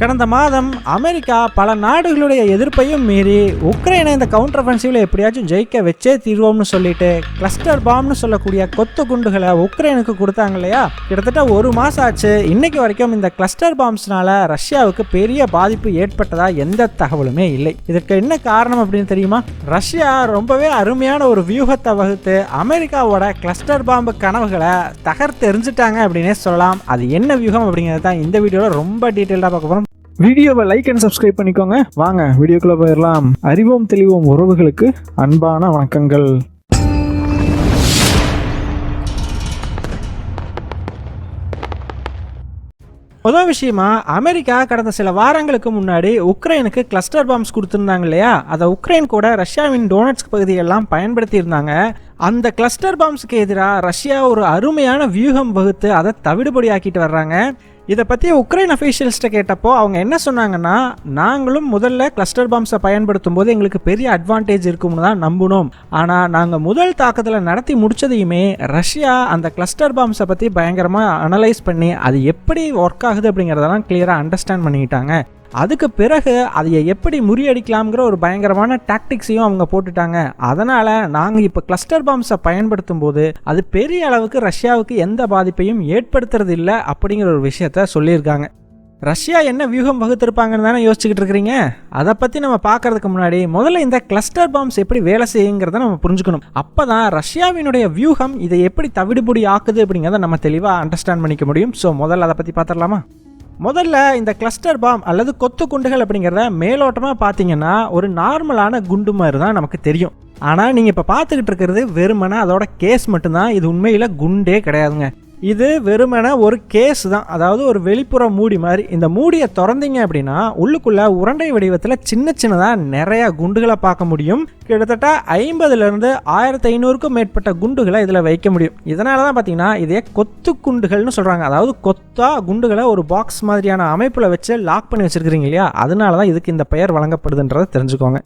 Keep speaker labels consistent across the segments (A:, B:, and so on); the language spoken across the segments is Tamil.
A: கடந்த மாதம் அமெரிக்கா பல நாடுகளுடைய எதிர்ப்பையும் மீறி உக்ரைனை இந்த கவுண்டர் அஃபென்சிவ்ல எப்படியாச்சும் ஜெயிக்க வச்சே தீர்வோம்னு சொல்லிட்டு கிளஸ்டர் பாம்னு சொல்லக்கூடிய கொத்து குண்டுகளை உக்ரைனுக்கு கொடுத்தாங்க இல்லையா. கிட்டத்தட்ட ஒரு மாசம் ஆச்சு. இன்னைக்கு வரைக்கும் இந்த கிளஸ்டர் பாம்ஸ்னால ரஷ்யாவுக்கு பெரிய பாதிப்பு ஏற்பட்டதா எந்த தகவலுமே இல்லை. இதற்கு என்ன காரணம் அப்படின்னு தெரியுமா? ரஷ்யா ரொம்பவே அருமையான ஒரு வியூகத்தை வகுத்து அமெரிக்காவோட கிளஸ்டர் பாம்பு கனவுகளை தகர்த்து எரிஞ்சிட்டாங்க அப்படின்னே சொல்லலாம். அது என்ன வியூகம் அப்படிங்கிறது தான் இந்த வீடியோல ரொம்ப டீட்டெயிலாக பார்க்க போறோம். வீடியோவை லைக் அண்ட் சப்ஸ்கிரைப் பண்ணிக்கோங்க. வாங்க வீடியோக்குள்ள போயிடலாம். அறிவோம் தெளிவோம் உறவுகளுக்கு அன்பான வணக்கங்கள். முதல் விஷயமா, அமெரிக்கா கடந்த சில வாரங்களுக்கு முன்னாடி உக்ரைனுக்கு கிளஸ்டர் பாம்ஸ் கொடுத்துருந்தாங்க இல்லையா. அதை உக்ரைன் கூட ரஷ்யாவின் டோனட்ஸ்க் பகுதியெல்லாம் பயன்படுத்தி இருந்தாங்க. அந்த கிளஸ்டர் பாம்ஸுக்கு எதிராக ரஷ்யா ஒரு அருமையான வியூகம் வகுத்து அதை தவிடுபடி ஆக்கிட்டு வர்றாங்க. இதை பற்றி உக்ரைன் அஃபீஷியல்ஸ்ட்டை கேட்டப்போ அவங்க என்ன சொன்னாங்கன்னா, நாங்களும் முதல்ல கிளஸ்டர் பாம்ஸை பயன்படுத்தும் போது எங்களுக்கு பெரிய அட்வான்டேஜ் இருக்கும்னு தான் நம்பணும். ஆனால் நாங்கள் முதல் தாக்குதலை நடத்தி முடிச்சதையுமே ரஷ்யா அந்த கிளஸ்டர் பாம்ஸை பற்றி பயங்கரமாக அனலைஸ் பண்ணி அது எப்படி ஒர்க் ஆகுது அப்படிங்கிறதெல்லாம் கிளியராக அண்டர்ஸ்டாண்ட் பண்ணிக்கிட்டாங்க. அதுக்கு பிறகு அதை எப்படி முறியடிக்கலாம்ங்கிற ஒரு பயங்கரமான டாக்டிக்ஸையும் அவங்க போட்டுட்டாங்க. அதனால் நாங்கள் இப்போ கிளஸ்டர் பாம்ஸை பயன்படுத்தும் போது அது பெரிய அளவுக்கு ரஷ்யாவுக்கு எந்த பாதிப்பையும் ஏற்படுத்துறது இல்லை அப்படிங்கிற ஒரு விஷயத்த சொல்லியிருக்காங்க. ரஷ்யா என்ன வியூகம் வகுத்திருப்பாங்கன்னு தானே யோசிச்சுக்கிட்டு இருக்கிறீங்க. அதை பற்றி நம்ம பார்க்கறதுக்கு முன்னாடி முதல்ல இந்த கிளஸ்டர் பாம்ஸ் எப்படி வேலை செய்யுங்கிறத நம்ம புரிஞ்சுக்கணும். அப்போ தான் ரஷ்யாவினுடைய வியூகம் இதை எப்படி தவிடுபடி ஆக்குது அப்படிங்கிறத நம்ம தெளிவாக அண்டர்ஸ்டாண்ட் பண்ணிக்க முடியும். ஸோ முதல்ல அதை பற்றி பார்த்துடலாமா? முதல்ல இந்த கிளஸ்டர் பாம் அல்லது கொத்து குண்டுகள் அப்படிங்கிறத மேலோட்டமாக பார்த்தீங்கன்னா ஒரு நார்மலான குண்டு மாதிரி தான் நமக்கு தெரியும். ஆனால் நீங்கள் இப்போ பார்த்துக்கிட்டு இருக்கிறது வெறுமனே அதோட கேஸ் மட்டும்தான். இது உண்மையில் குண்டே கிடையாதுங்க. இது வெறுமனே ஒரு கேஸ் தான், அதாவது ஒரு வெளிப்புற மூடி மாதிரி. இந்த மூடியை திறந்தீங்க அப்படின்னா உள்ளுக்குள்ள உருண்டை வடிவத்தில் சின்ன சின்னதாக நிறைய குண்டுகளை பார்க்க முடியும். கிட்டத்தட்ட 50லேருந்து 1500க்கும் மேற்பட்ட குண்டுகளை இதில் வைக்க முடியும். இதனால தான் பார்த்தீங்கன்னா இதே கொத்து குண்டுகள்னு சொல்கிறாங்க. அதாவது கொத்தா குண்டுகளை ஒரு பாக்ஸ் மாதிரியான அமைப்பில் வச்சு லாக் பண்ணி வச்சுருக்கிறீங்க இல்லையா, அதனால தான் இதுக்கு இந்த பெயர் வழங்கப்படுதுன்றதை தெரிஞ்சுக்கோங்க.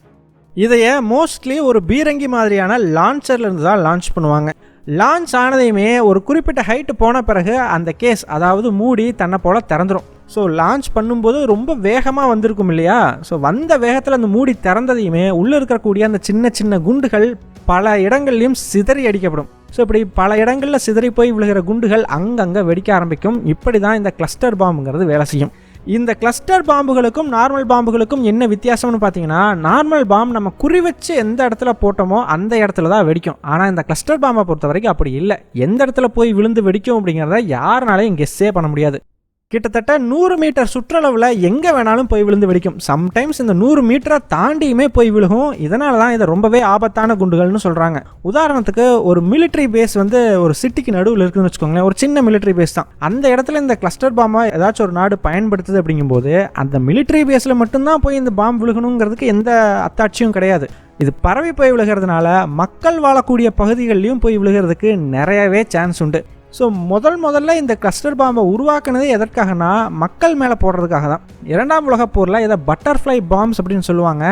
A: இதையே மோஸ்ட்லி ஒரு பீரங்கி மாதிரியான லான்ச்சர்லேருந்து தான் லான்ச் பண்ணுவாங்க. லான்ச் ஆனதையுமே ஒரு குறிப்பிட்ட ஹைட்டு போன பிறகு அந்த கேஸ், அதாவது மூடி தன்னை போல் திறந்துடும். ஸோ லான்ச் பண்ணும்போது ரொம்ப வேகமாக வந்திருக்கும் இல்லையா. ஸோ வந்த வேகத்தில் அந்த மூடி திறந்ததையுமே உள்ளே இருக்கக்கூடிய அந்த சின்ன சின்ன குண்டுகள் பல இடங்கள்லையும் சிதறி அடிக்கப்படும். ஸோ இப்படி பல இடங்களில் சிதறி போய் விழுகிற குண்டுகள் அங்கங்கே வெடிக்க ஆரம்பிக்கும். இப்படி தான் இந்த கிளஸ்டர் பாம்புங்கிறது வேலை செய்யும். இந்த கிளஸ்டர் பாம்புகளுக்கும் நார்மல் பாம்புகளுக்கும் என்ன வித்தியாசம்னு பார்த்தீங்கன்னா, நார்மல் பாம்பு நம்ம குறி வச்சு எந்த இடத்துல போட்டோமோ அந்த இடத்துல தான் வெடிக்கும். ஆனால் இந்த கிளஸ்டர் பாம்பை பொறுத்த வரைக்கும் அப்படி இல்லை. எந்த இடத்துல போய் விழுந்து வெடிக்கும் அப்படிங்கிறத யாருனாலையும் கெஸ்ஸே பண்ண முடியாது. கிட்டத்தட்ட 100 மீட்டர் சுற்றளவில் எங்கே வேணாலும் போய் விழுந்து வெடிக்கும். சம்டைம்ஸ் இந்த 100 மீட்டரை தாண்டியுமே போய் விழுகும். இதனால தான் இதை ரொம்பவே ஆபத்தான குண்டுகள்னு சொல்கிறாங்க. உதாரணத்துக்கு ஒரு மிலிட்ரி பேஸ் ஒரு சிட்டிக்கு நடுவில் இருக்குதுன்னு வச்சுக்கோங்களேன். ஒரு சின்ன மிலிட்ரி பேஸ் தான். அந்த இடத்துல இந்த கிளஸ்டர் பாம்பை ஏதாச்சும் ஒரு நாடு பயன்படுத்துது அப்படிங்கும்போது அந்த மிலிட்ரி பேஸில் மட்டும்தான் போய் இந்த பாம்பு விழுகணுங்கிறதுக்கு எந்த அத்தாட்சியும் கிடையாது. இது பரவி போய் விழுகிறதுனால மக்கள் வாழக்கூடிய பகுதிகள்லையும் போய் விழுகிறதுக்கு நிறையவே சான்ஸ் உண்டு. ஸோ முதல்ல இந்த கிளஸ்டர் பாம்பை உருவாக்குனது எதற்காகனா மக்கள் மேலே போடுறதுக்காக தான். 2ஆம் உலகப் போரில் இதை பட்டர்ஃப்ளை பாம்ஸ் அப்படின்னு சொல்லுவாங்க.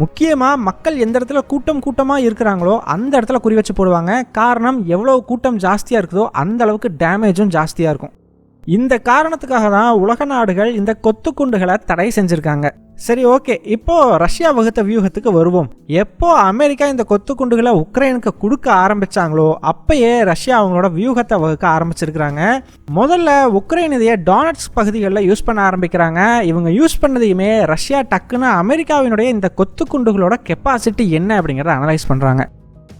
A: முக்கியமாக மக்கள் எந்த இடத்துல கூட்டமாக இருக்கிறாங்களோ அந்த இடத்துல குறி வச்சு போடுவாங்க. காரணம், எவ்வளோ கூட்டம் ஜாஸ்தியாக இருக்குதோ அந்த அளவுக்கு டேமேஜும் ஜாஸ்தியாக இருக்கும். இந்த காரணத்துக்காக தான் உலக நாடுகள் இந்த கொத்து குண்டுகளை தடை செஞ்சுருக்காங்க. சரி, ஓகே, இப்போ ரஷ்யா வகுத்த வியூகத்துக்கு வருவோம். எப்போ அமெரிக்கா இந்த கொத்து குண்டுகளை உக்ரைனுக்கு கொடுக்க ஆரம்பிச்சாங்களோ அப்பயே ரஷ்யா அவங்களோட வியூகத்தை வகுக்க ஆரம்பிச்சிருக்கிறாங்க. முதல்ல உக்ரைன் இதையே டோனட்ஸ்க் பகுதிகளில் யூஸ் பண்ண ஆரம்பிக்கிறாங்க. இவங்க யூஸ் பண்ணதையுமே ரஷ்யா டக்குன்னு அமெரிக்காவினுடைய இந்த கொத்து குண்டுகளோட கெப்பாசிட்டி என்ன அப்படிங்கிறத அனலைஸ் பண்ணுறாங்க.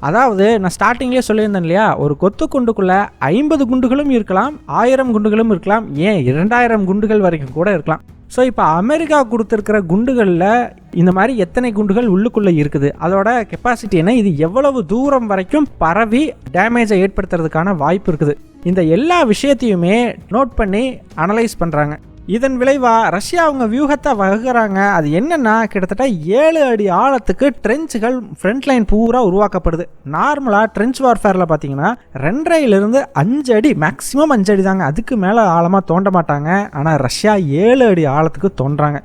A: அதாவது நான் ஸ்டார்டிங்லேயே சொல்லியிருந்தேன் இல்லையா, ஒரு கொத்து குண்டுக்குள்ளே 50 குண்டுகளும் இருக்கலாம், 1000 குண்டுகளும் இருக்கலாம், ஏன் 2000 குண்டுகள் வரைக்கும் கூட இருக்கலாம். ஸோ இப்போ அமெரிக்கா கொடுத்துருக்கிற குண்டுகளில் இந்த மாதிரி எத்தனை குண்டுகள் உள்ளுக்குள்ளே இருக்குது, அதோட கெப்பாசிட்டி என்ன, இது எவ்வளவு தூரம் வரைக்கும் பரவி டேமேஜை ஏற்படுத்துறதுக்கான வாய்ப்பு இருக்குது, இந்த எல்லா விஷயத்தையுமே நோட் பண்ணி அனலைஸ் பண்ணுறாங்க. இதன் விளைவாக ரஷ்யா அவங்க வியூகத்தை வகுக்கிறாங்க. அது என்னென்னா, கிட்டத்தட்ட 7 அடி ஆழத்துக்கு ட்ரென்ச்சுகள் ஃப்ரண்ட் லைன் பூரா உருவாக்கப்படுது. நார்மலாக ட்ரென்ச் வார்ஃபேரில் பார்த்தீங்கன்னா 2.5லேருந்து 5 அடி, மேக்ஸிமம் 5 அடி தாங்க, அதுக்கு மேலே ஆழமாக தோண்ட மாட்டாங்க. ஆனால் ரஷ்யா 7 அடி ஆழத்துக்கு தோன்றாங்க.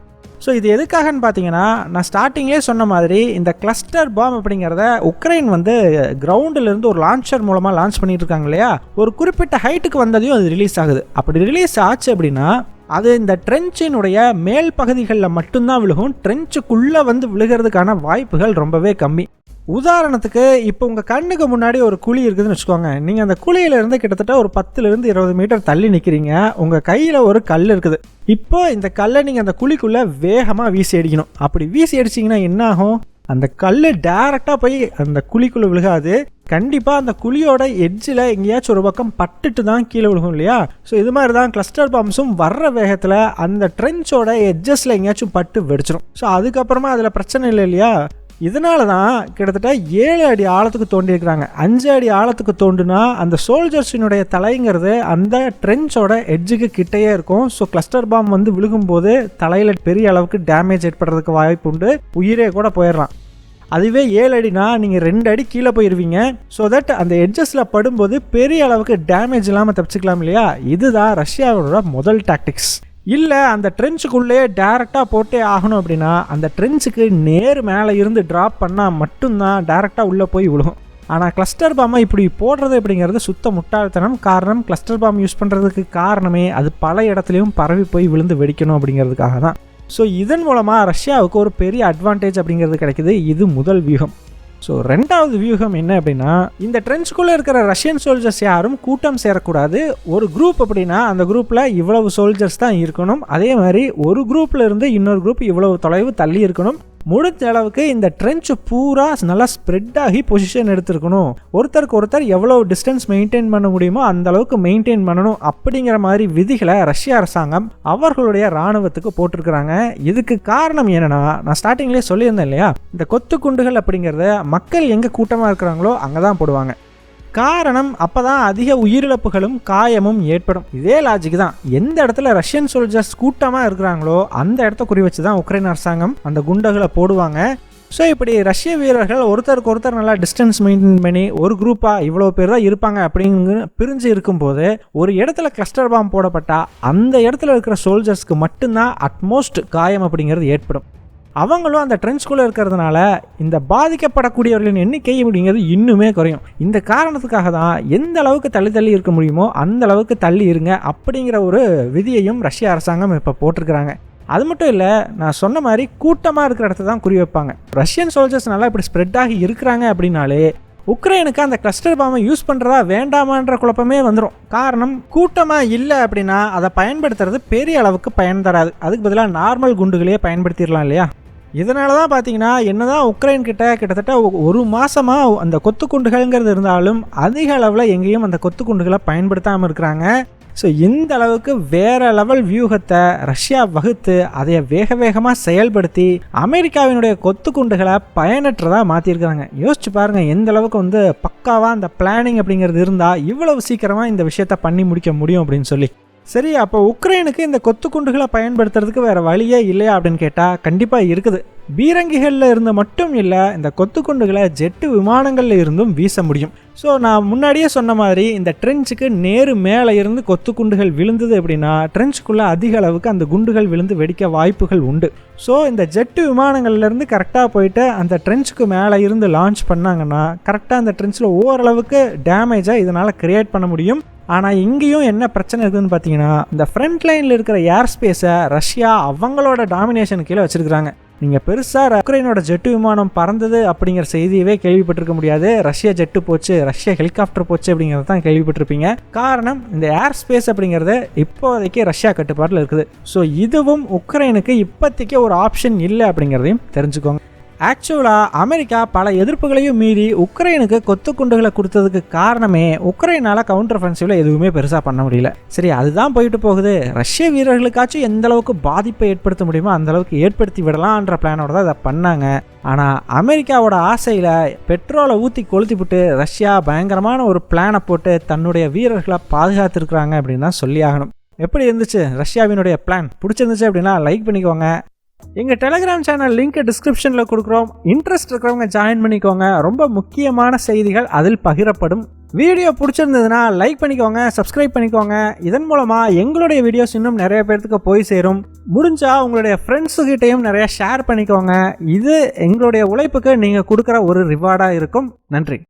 A: ஸோ இது எதுக்காகன்னு பார்த்தீங்கன்னா, நான் ஸ்டார்டிங்லேயே சொன்ன மாதிரி இந்த கிளஸ்டர் பாம் அப்படிங்கிறத உக்ரைன் கிரவுண்டிலேருந்து ஒரு லான்ச்சர் மூலமாக லான்ச் பண்ணிட்டு இருக்காங்க இல்லையா. ஒரு குறிப்பிட்ட ஹைட்டுக்கு வந்ததையும் அது ரிலீஸ் ஆகுது. அப்படி ரிலீஸ் ஆச்சு அப்படின்னா அது இந்த ட்ரென்ச்சினுடைய மேல் பகுதிகளில் மட்டும்தான் விழுகும். ட்ரென்ச்சுக்குள்ளே வந்து விழுகிறதுக்கான வாய்ப்புகள் ரொம்பவே கம்மி. உதாரணத்துக்கு இப்போ உங்கள் கண்ணுக்கு முன்னாடி ஒரு குழி இருக்குதுன்னு வச்சுக்கோங்க. நீங்கள் அந்த குழியிலேருந்து கிட்டத்தட்ட ஒரு 10-20 மீட்டர் தள்ளி நிற்கிறீங்க. உங்கள் கையில் ஒரு கல் இருக்குது. இப்போ இந்த கல்லை நீங்கள் அந்த குழிக்குள்ளே வேகமாக வீசி அடிக்கணும். அப்படி வீசி அடிச்சிங்கன்னா என்ன ஆகும்? அந்த கல் டேரெக்டாக போய் அந்த குழிக்குள்ளே விழுகாது. கண்டிப்பாக அந்த குழியோட எட்ஜில் எங்கேயாச்சும் ஒரு பக்கம் பட்டுட்டு தான் கீழே விழுகும் இல்லையா? ஸோ இது மாதிரி தான் கிளஸ்டர் பாம்ஸும் வர்ற வேகத்தில் அந்த ட்ரென்ச்சோட எட்ஜஸில் எங்கேயாச்சும் பட்டு வெடிச்சிடும். ஸோ அதுக்கப்புறமா அதில் பிரச்சனை இல்லை இல்லையா? இதனால தான் கிட்டத்தட்ட 7 அடி ஆழத்துக்கு தோண்டியிருக்கிறாங்க. 5 அடி ஆழத்துக்கு தோண்டுனா அந்த சோல்ஜர்ஸினுடைய தலைங்கிறது அந்த ட்ரென்ச்சோட எட்ஜுக்கு கிட்டேயே இருக்கும். ஸோ கிளஸ்டர் பாம் வந்து விழுகும்போது தலையில் பெரிய அளவுக்கு டேமேஜ் ஏற்படுறதுக்கு வாய்ப்பு உண்டு. உயிரே கூட போயிடலாம். அதுவே 7 அடினா நீங்கள் 2 அடி கீழே போயிடுவீங்க. ஸோ தட் அந்த எட்ஜஸில் படும்போது பெரிய அளவுக்கு டேமேஜ் இல்லாமல் தப்பிச்சுக்கலாம் இல்லையா? இதுதான் ரஷ்யாவோட முதல் டாக்டிக்ஸ். இல்லை அந்த ட்ரென்ச்சுக்குள்ளேயே டேரெக்டாக போட்டே ஆகணும் அப்படின்னா அந்த ட்ரென்ச்சுக்கு நேர் மேலே இருந்து ட்ராப் பண்ணால் மட்டும்தான் டேரெக்டாக உள்ளே போய் விழுகும். ஆனால் கிளஸ்டர் பாமை இப்படி போடுறது அப்படிங்கிறது சுத்த முட்டாள்தனம். காரணம் கிளஸ்டர் பாம் யூஸ் பண்ணுறதுக்கு காரணமே அது பல இடத்துலையும் பரவி போய் விழுந்து வெடிக்கணும் அப்படிங்கிறதுக்காக தான். ஸோ இதன் மூலமாக ரஷ்யாவுக்கு ஒரு பெரிய அட்வான்டேஜ் அப்படிங்கிறது கிடைக்குது. இது முதல் வியூகம். ஸோ ரெண்டாவது வியூகம் என்ன அப்படின்னா, இந்த ட்ரென்ச்சுக்குள்ளே இருக்கிற ரஷ்யன் சோல்ஜர்ஸ் யாரும் கூட்டம் சேரக்கூடாது. ஒரு குரூப் அப்படின்னா அந்த குரூப்பில் இவ்வளவு சோல்ஜர்ஸ் தான் இருக்கணும். அதே மாதிரி ஒரு குரூப்பில் இருந்து இன்னொரு குரூப் இவ்வளவு தொலைவு தள்ளி இருக்கணும். முடிஞ்ச அளவுக்கு இந்த ட்ரென்ச் பூரா நல்லா ஸ்ப்ரெட் ஆகி பொசிஷன் எடுத்துருக்கணும். ஒருத்தருக்கு ஒருத்தர் எவ்வளோ டிஸ்டன்ஸ் மெயின்டைன் பண்ண முடியுமோ அந்த அளவுக்கு மெயின்டைன் பண்ணணும் அப்படிங்கிற மாதிரி விதிகளை ரஷ்ய அரசாங்கம் அவர்களுடைய இராணுவத்துக்கு போட்டிருக்கிறாங்க. இதுக்கு காரணம் என்னன்னா, நான் ஸ்டார்டிங்லேயே சொல்லியிருந்தேன் இல்லையா, இந்த கொத்து குண்டுகள் அப்படிங்கிறத மக்கள் எங்கே கூட்டமாக இருக்கிறாங்களோ அங்கே தான் போடுவாங்க. காரணம் அப்போ தான் அதிக உயிரிழப்புகளும் காயமும் ஏற்படும். இதே லாஜிக் தான். எந்த இடத்துல ரஷ்யன் சோல்ஜர்ஸ் கூட்டமாக இருக்கிறாங்களோ அந்த இடத்த குறி வச்சு தான் உக்ரைன் அரசாங்கம் அந்த குண்டுகளை போடுவாங்க. ஸோ இப்படி ரஷ்ய வீரர்கள் ஒருத்தருக்கு ஒருத்தர் நல்லா டிஸ்டன்ஸ் மெயின்டைன் பண்ணி ஒரு குரூப்பாக இவ்வளோ பேர் தான் இருப்பாங்க அப்படிங்கிற பிரிஞ்சு இருக்கும்போது ஒரு இடத்துல கிளஸ்டர் பாம் போடப்பட்டால் அந்த இடத்துல இருக்கிற சோல்ஜர்ஸ்க்கு மட்டும்தான் அட்மோஸ்ட் காயம் அப்படிங்கிறது ஏற்படும். அவங்களும் அந்த ட்ரென்ச்குள்ளே இருக்கிறதுனால இந்த பாதிக்கப்படக்கூடியவர்களின் எண்ணிக்கை அப்படிங்கிறது இன்னுமே குறையும். இந்த காரணத்துக்காக தான் எந்த அளவுக்கு தள்ளி இருக்க முடியுமோ அந்த அளவுக்கு தள்ளி இருங்க அப்படிங்கிற ஒரு விதியையும் ரஷ்ய அரசாங்கம் இப்போ போட்டிருக்கிறாங்க. அது மட்டும் இல்லை, நான் சொன்ன மாதிரி கூட்டமாக இருக்கிற இடத்த தான் குறி வைப்பாங்க. ரஷ்யன் சோல்ஜர்ஸ் நல்லா இப்படி ஸ்ப்ரெட் ஆகி இருக்கிறாங்க அப்படின்னாலே உக்ரைனுக்கு அந்த கிளஸ்டர் பாமை யூஸ் பண்ணுறதா வேண்டாமான்ற குழப்பமே வந்துடும். காரணம், கூட்டமாக இல்லை அப்படின்னா அதை பயன்படுத்துறது பெரிய அளவுக்கு பயன் தராது. அதுக்கு பதிலாக நார்மல் குண்டுகளையே பயன்படுத்திடலாம் இல்லையா? இதனால தான் பார்த்தீங்கன்னா என்னதான் உக்ரைன் கிட்டத்தட்ட ஒரு மாதமாக அந்த கொத்து குண்டுகள்ங்கிறது இருந்தாலும் அதிக அளவில் எங்கேயும் அந்த கொத்து குண்டுகளை பயன்படுத்தாமல் இருக்கிறாங்க. ஸோ இந்த அளவுக்கு வேறு லெவல் வியூகத்தை ரஷ்யா வகுத்து அதை வேகமாக செயல்படுத்தி அமெரிக்காவினுடைய கொத்து குண்டுகளை பயனற்றதாக மாற்றிருக்கிறாங்க. யோசிச்சு பாருங்கள் எந்த அளவுக்கு வந்து பக்காவாக அந்த பிளானிங் அப்படிங்கிறது இருந்தால் இவ்வளவு சீக்கிரமாக இந்த விஷயத்தை பண்ணி முடிக்க முடியும் அப்படின்னு சொல்லி. சரி, அப்போ உக்ரைனுக்கு இந்த கொத்து குண்டுகளை பயன்படுத்துறதுக்கு வேறு வழியே இல்லையா அப்படின்னு கேட்டால் கண்டிப்பாக இருக்குது. பீரங்கிகளில் இருந்து மட்டும் இல்லை, இந்த கொத்து குண்டுகளை ஜெட்டு விமானங்களில் இருந்தும் வீச முடியும். ஸோ நான் முன்னாடியே சொன்ன மாதிரி இந்த ட்ரென்ச்சுக்கு நேரு மேலே இருந்து கொத்து குண்டுகள் விழுந்தது அப்படின்னா ட்ரென்ச்சுக்குள்ளே அதிக அளவுக்கு அந்த குண்டுகள் விழுந்து வெடிக்க வாய்ப்புகள் உண்டு. ஸோ இந்த ஜெட்டு விமானங்கள்லேருந்து கரெக்டாக போயிட்டு அந்த ட்ரென்ச்சுக்கு மேலே இருந்து லான்ச் பண்ணாங்கன்னா கரெக்டாக அந்த ட்ரென்ச்சில் ஓரளவுக்கு டேமேஜாக இதனால் கிரியேட் பண்ண முடியும். ஆனால் இங்கேயும் என்ன பிரச்சனை இருக்குதுன்னு பார்த்தீங்கன்னா, இந்த ஃப்ரண்ட் லைனில் இருக்கிற ஏர் ஸ்பேஸை ரஷ்யா அவங்களோட டாமினேஷன் கீழே வச்சுருக்கிறாங்க. நீங்கள் பெருசாக உக்ரைனோட ஜெட்டு விமானம் பறந்தது அப்படிங்கிற செய்தியவே கேள்விப்பட்டிருக்க முடியாது. ரஷ்யா ஜெட்டு போச்சு, ரஷ்யா ஹெலிகாப்டர் போச்சு அப்படிங்கிறத தான் கேள்விப்பட்டிருப்பீங்க. காரணம், இந்த ஏர் ஸ்பேஸ் அப்படிங்கிறது இப்போதைக்கு ரஷ்யா கட்டுப்பாட்டில் இருக்குது. ஸோ இதுவும் உக்ரைனுக்கு இப்போதைக்கு ஒரு ஆப்ஷன் இல்லை அப்படிங்கிறதையும் தெரிஞ்சுக்கோங்க. ஆக்சுவலாக அமெரிக்கா பல எதிர்ப்புகளையும் மீறி உக்ரைனுக்கு கொத்து குண்டுகளை கொடுத்ததுக்கு காரணமே உக்ரைனால் கவுண்டர் அஃபென்சிவ்ல எதுவுமே பெருசாக பண்ண முடியல. சரி, அதுதான் போயிட்டு போகுது. ரஷ்ய வீரர்களுக்காச்சும் எந்த அளவுக்கு பாதிப்பை ஏற்படுத்த முடியுமோ அந்த அளவுக்கு ஏற்படுத்தி விடலான்ற பிளானோட தான் இதை பண்ணாங்க. ஆனால் அமெரிக்காவோட ஆசையில் பெட்ரோலை ஊற்றி கொளுத்திவிட்டு ரஷ்யா பயங்கரமான ஒரு பிளானை போட்டு தன்னுடைய வீரர்களை பாதுகாத்துருக்குறாங்க அப்படின்னு தான் சொல்லி ஆகணும். எப்படி இருந்துச்சு ரஷ்யாவினுடைய பிளான்? பிடிச்சிருந்துச்சு அப்படின்னா லைக் பண்ணிக்கோங்க. எங்கள் டெலிகிராம் சேனல் லிங்க் டிஸ்கிரிப்ஷனில் கொடுக்குறோம். இன்ட்ரெஸ்ட் இருக்கிறவங்க ஜாயின் பண்ணிக்கோங்க. ரொம்ப முக்கியமான செய்திகள் அதில் பகிரப்படும். வீடியோ பிடிச்சிருந்ததுன்னா லைக் பண்ணிக்கோங்க, சப்ஸ்கிரைப் பண்ணிக்கோங்க. இதன் மூலமாக எங்களுடைய வீடியோஸ் இன்னும் நிறைய பேர்த்துக்கு போய் சேரும். முடிஞ்சால் உங்களுடைய ஃப்ரெண்ட்ஸுக்கிட்டையும் நிறைய ஷேர் பண்ணிக்கோங்க. இது எங்களுடைய உழைப்புக்கு நீங்கள் கொடுக்குற ஒரு ரிவார்டாக இருக்கும். நன்றி.